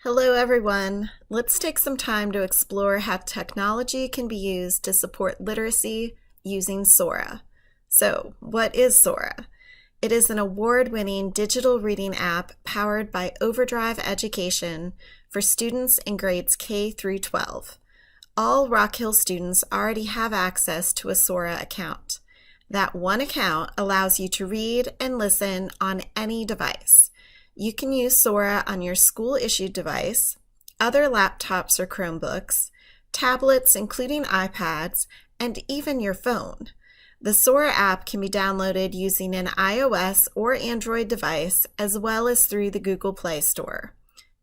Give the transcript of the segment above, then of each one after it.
Hello everyone! Let's take some time to explore how technology can be used to support literacy using Sora. So, what is Sora? It is an award-winning digital reading app powered by Overdrive Education for students in grades K through 12. All Rock Hill students already have access to a Sora account. That one account allows you to read and listen on any device. You can use Sora on your school-issued device, other laptops or Chromebooks, tablets including iPads, and even your phone. The Sora app can be downloaded using an iOS or Android device as well as through the Google Play Store.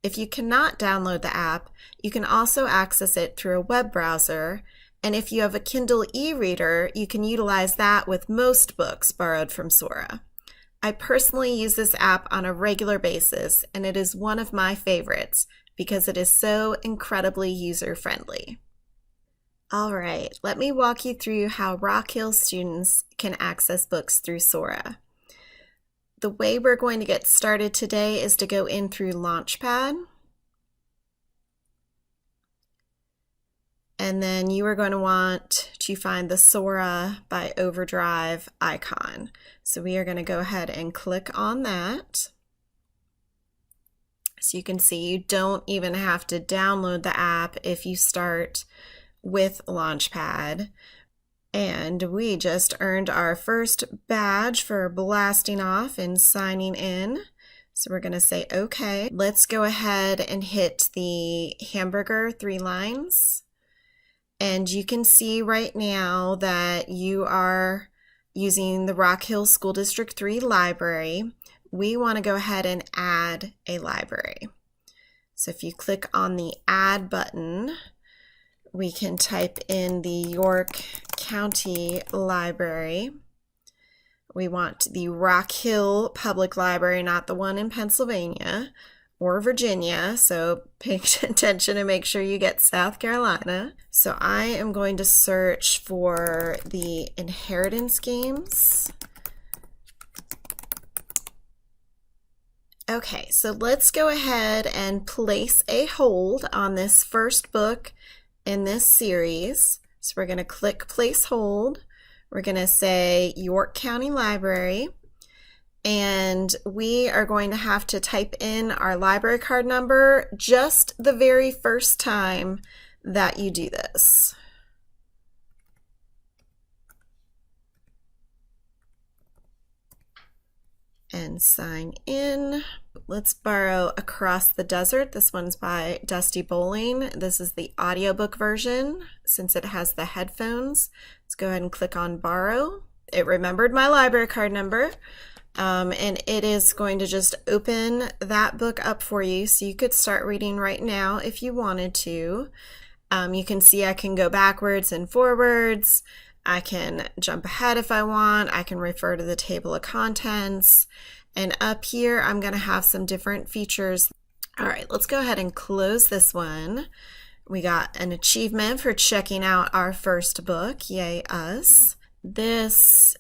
If you cannot download the app, you can also access it through a web browser, and if you have a Kindle e-reader, you can utilize that with most books borrowed from Sora. I personally use this app on a regular basis, and it is one of my favorites because it is so incredibly user-friendly. All right, let me walk you through how Rock Hill students can access books through Sora. The way we're going to get started today is to go in through Launchpad. And then you are going to want to find the Sora by Overdrive icon. So we are going to go ahead and click on that. So you can see you don't even have to download the app if you start with Launchpad. And we just earned our first badge for blasting off and signing in. So we're going to say OK. Let's go ahead and hit the hamburger 3 lines. And you can see right now that you are using the Rock Hill School District 3 library. We want to go ahead and add a library. So if you click on the Add button, we can type in the York County Library. We want the Rock Hill Public Library, not the one in Pennsylvania or Virginia, so pay attention and make sure you get South Carolina. So I am going to search for the Inheritance Games. Okay, so let's go ahead and place a hold on this first book in this series. So we're going to click Place Hold. We're going to say York County Library. And we are going to have to type in our library card number just the very first time that you do this. And sign in. Let's borrow Across the Desert. This one's by Dusty Bowling. This is the audiobook version since it has the headphones. Let's go ahead and click on Borrow. It remembered my library card number. And it is going to just open that book up for you, so you could start reading right now if you wanted to. You can see I can go backwards and forwards. I can jump ahead if I want. I can refer to the table of contents. And up here, I'm going to have some different features. All right, let's go ahead and close this one. We got an achievement for checking out our first book. Yay, us. This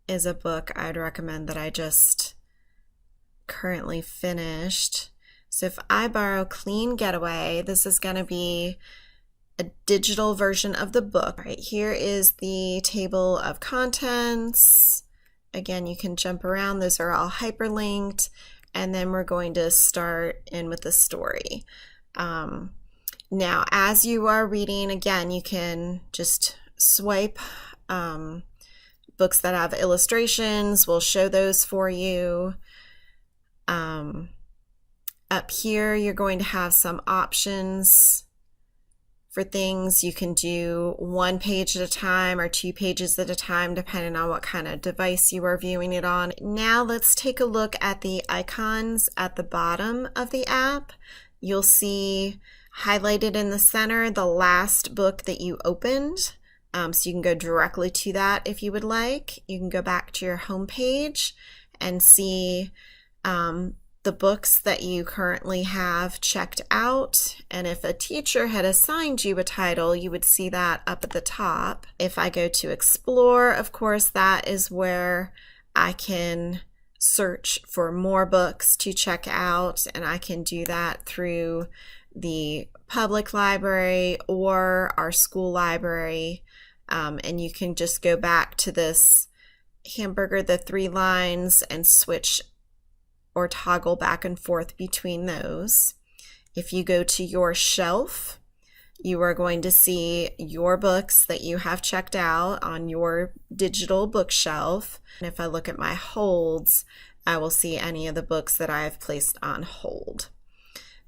is a book I'd recommend that I just currently finished. So if I borrow Clean Getaway, this is going to be a digital version of the book. All right, here is the table of contents. Again, you can jump around. Those are all hyperlinked. And then we're going to start in with the story. Now, as you are reading, again, you can just swipe. Books that have illustrations, we'll show those for you. Up here, you're going to have some options for things. You can do 1 page at a time or 2 pages at a time, depending on what kind of device you are viewing it on. Now let's take a look at the icons at the bottom of the app. You'll see highlighted in the center the last book that you opened. So you can go directly to that if you would like. You can go back to your home page and see the books that you currently have checked out. And if a teacher had assigned you a title, you would see that up at the top. If I go to Explore, of course, that is where I can search for more books to check out, and I can do that through the public library or our school library. And you can just go back to this hamburger, the 3 lines, and switch or toggle back and forth between those. If you go to your shelf, you are going to see your books that you have checked out on your digital bookshelf. And if I look at my holds, I will see any of the books that I have placed on hold.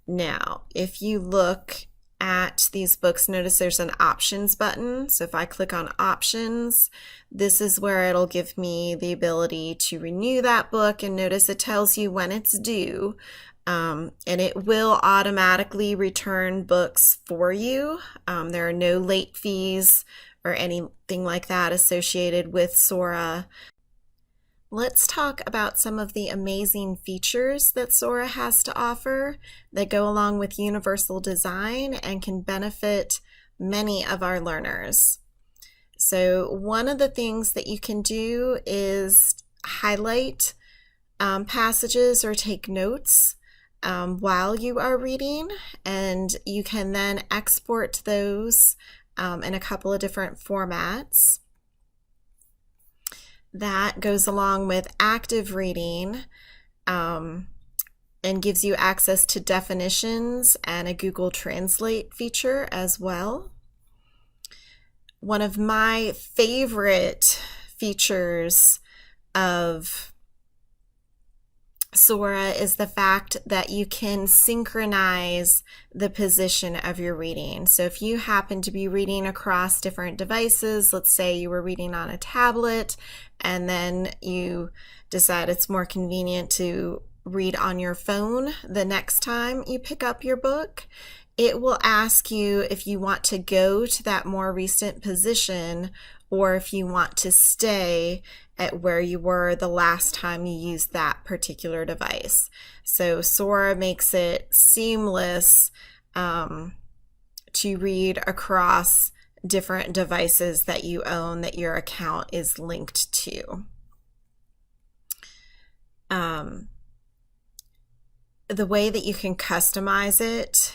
Now, if you look at these books, notice there's an options button. So if I click on options, this is where it'll give me the ability to renew that book, and notice it tells you when it's due. And it will automatically return books for you. There are no late fees or anything like that associated with Sora. Let's talk about some of the amazing features that Sora has to offer that go along with universal design and can benefit many of our learners. So one of the things that you can do is highlight passages or take notes while you are reading, and you can then export those in a couple of different formats. That goes along with active reading and gives you access to definitions and a Google Translate feature as well. One of my favorite features of Sora is the fact that you can synchronize the position of your reading. So if you happen to be reading across different devices, let's say you were reading on a tablet and then you decide it's more convenient to read on your phone the next time you pick up your book, it will ask you if you want to go to that more recent position or if you want to stay at where you were the last time you used that particular device. So Sora makes it seamless to read across different devices that you own that your account is linked to. The way that you can customize it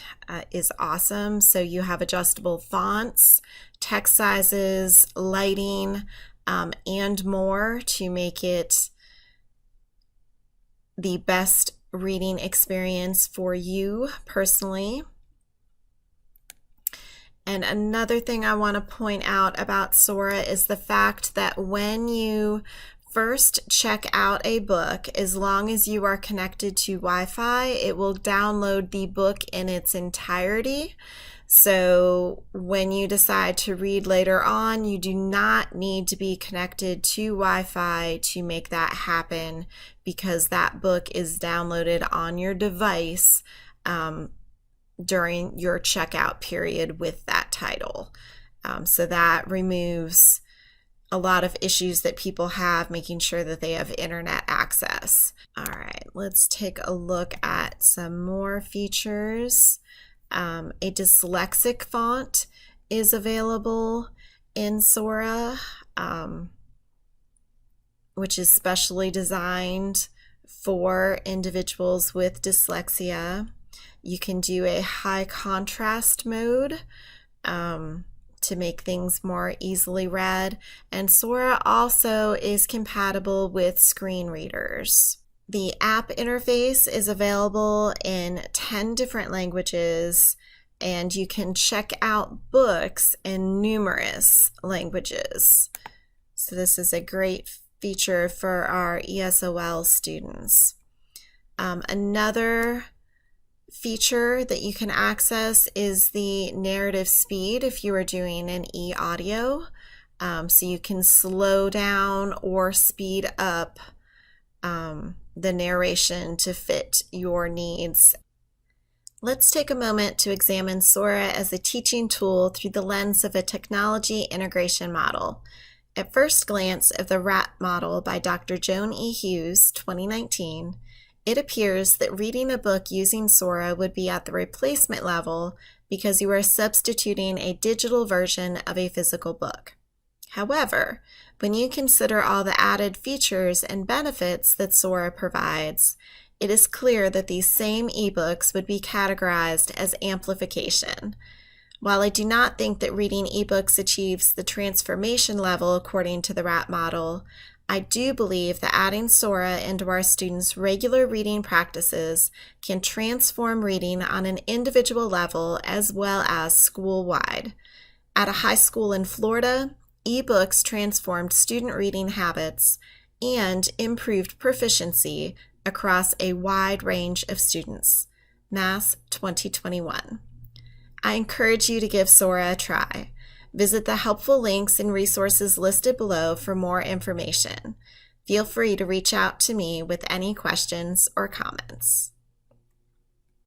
is awesome. So you have adjustable fonts, text sizes, lighting, and more to make it the best reading experience for you personally. And another thing I want to point out about Sora is the fact that when you first check out a book, as long as you are connected to Wi-Fi, it will download the book in its entirety. So when you decide to read later on, you do not need to be connected to Wi-Fi to make that happen, because that book is downloaded on your device during your checkout period with that title. So that removes a lot of issues that people have making sure that they have internet access. All right, let's take a look at some more features. A dyslexic font is available in Sora, which is specially designed for individuals with dyslexia. You can do a high contrast mode to make things more easily read, and Sora also is compatible with screen readers. The app interface is available in 10 different languages, and you can check out books in numerous languages. So this is a great feature for our ESOL students. Another feature that you can access is the narrative speed if you are doing an e-audio. So you can slow down or speed up the narration to fit your needs. Let's take a moment to examine Sora as a teaching tool through the lens of a technology integration model. At first glance of the RAT model by Dr. Joan E. Hughes, 2019, it appears that reading a book using Sora would be at the replacement level because you are substituting a digital version of a physical book. However, when you consider all the added features and benefits that Sora provides, it is clear that these same ebooks would be categorized as amplification. While I do not think that reading ebooks achieves the transformation level according to the RAP model, I do believe that adding Sora into our students' regular reading practices can transform reading on an individual level as well as school-wide. At a high school in Florida, eBooks transformed student reading habits and improved proficiency across a wide range of students. Mass 2021. I encourage you to give Sora a try. Visit the helpful links and resources listed below for more information. Feel free to reach out to me with any questions or comments.